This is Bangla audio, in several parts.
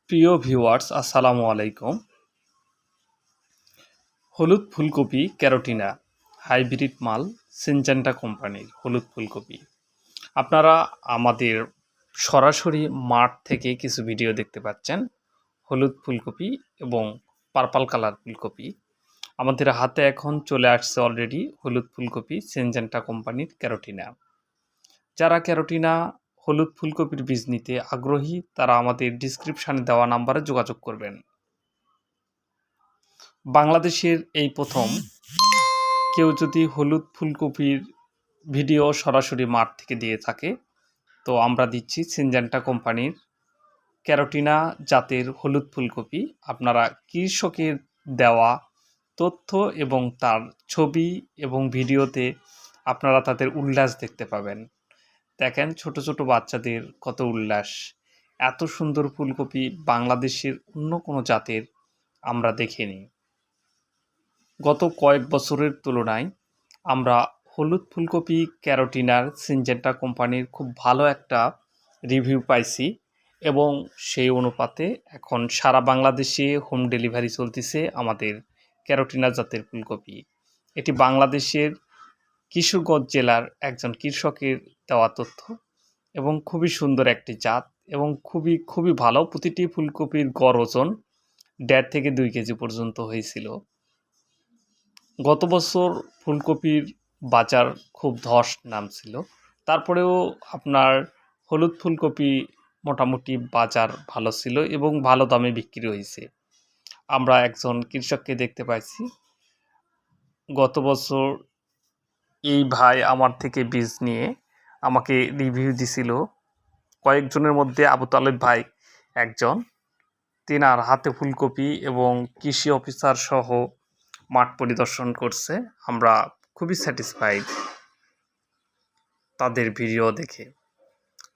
প্রিয় ভিউয়ার্স, আসসালামু আলাইকুম। হলুদ ফুলকপি ক্যারোটিনা হাইব্রিড মাল সিনজেন্টা কোম্পানির হলুদ ফুলকপি। আপনারা আমাদের সরাসরি মাঠ থেকে কিছু ভিডিও দেখতে পাচ্ছেন। হলুদ ফুলকপি এবং পার্পল কালার ফুলকপি আমাদের হাতে এখন চলে আসছে অলরেডি। হলুদ ফুলকপি সিনজেন্টা কোম্পানির ক্যারোটিনা। যারা ক্যারোটিনা হলুদ ফুলকপির বীজ নিতে আগ্রহী তারা আমাদের ডিসক্রিপশানে দেওয়া নাম্বারে যোগাযোগ করবেন। বাংলাদেশের এই প্রথম কেউ যদি হলুদ ফুলকপির ভিডিও সরাসরি মাঠ থেকে দিয়ে থাকে, তো আমরা দিচ্ছি সিনজেন্টা কোম্পানির ক্যারোটিনা জাতের হলুদ ফুলকপি। আপনারা কৃষকের দেওয়া তথ্য এবং তার ছবি এবং ভিডিওতে আপনারা তাদের উল্লাস দেখতে পাবেন। দেখেন ছোট ছোট বাচ্চাদের কত উল্লাস। এত সুন্দর ফুলকপি বাংলাদেশের অন্য কোনো জাতের আমরা দেখিনি। গত কয়েক বছরের তুলনায় আমরা হলুদ ফুলকপি ক্যারোটিনার সিনজেন্টা কোম্পানির খুব ভালো একটা রিভিউ পাইছি এবং সেই অনুপাতে এখন সারা বাংলাদেশে হোম ডেলিভারি চলতেছে আমাদের ক্যারোটিনা জাতের ফুলকপি। এটি বাংলাদেশের কিশোরগঞ্জ জেলার একজন কৃষকের দেওয়া তথ্য এবং খুবই সুন্দর একটি জাত এবং খুবই ভালো। প্রতিটি ফুলকপির গড় ওজন 1.5 থেকে 2 কেজি পর্যন্ত হয়েছিল। গত বছর ফুলকপির বাজার খুব ধস নামছিল, তারপরেও আপনার হলুদ ফুলকপি মোটামুটি বাজার ভালো ছিল এবং ভালো দামে বিক্রি হয়েছে। আমরা একজন কৃষককে দেখতে পাইছি গত বছর এই ভাই আমার থেকে বীজ নিয়ে আমাকে রিভিউ দিছিল। কয়েকজনের মধ্যে আবু তালেব ভাই একজন, তিনার হাতে ফুলকপি এবং কৃষি অফিসার সহ মাঠ পরিদর্শন করছে। আমরা খুবই স্যাটিসফাইড তাদের ভিডিও দেখে।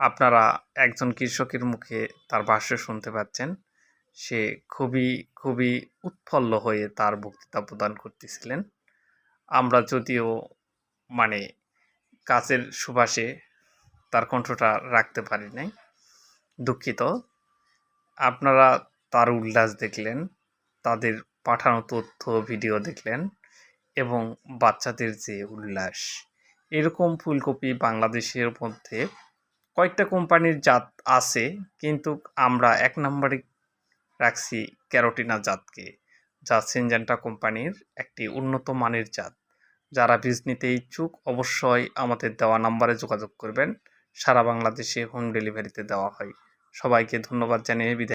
আপনারা একজন কৃষকের মুখে তার ভাষ্য শুনতে পাচ্ছেন। সে খুবই উৎফুল্ল হয়ে তার বক্তৃতা প্রদান করতেছিলেন। আমরা যদিও কাচের সুবাসে তার কণ্ঠটা রাখতে পারি নাই, দুঃখিত। আপনারা তার উল্লাস দেখলেন, তাদের পাঠানো তথ্য ভিডিও দেখলেন এবং বাচ্চাদের যে উল্লাস। এরকম ফুলকপি বাংলাদেশের মধ্যে কয়েকটা কোম্পানির জাত আছে, কিন্তু আমরা 1 নম্বরে রাখছি ক্যারোটিনা জাতকে, যা সিনজেন্টা কোম্পানির একটি উন্নত মানের জাত। যারা বীজ নিতে ইচ্ছুক অবশ্যই আমাদের দেওয়া নাম্বারে যোগাযোগ করবেন। সারা বাংলাদেশে হোম ডেলিভারিতে দেওয়া হয়। সবাইকে ধন্যবাদ জানিয়ে বিদায়।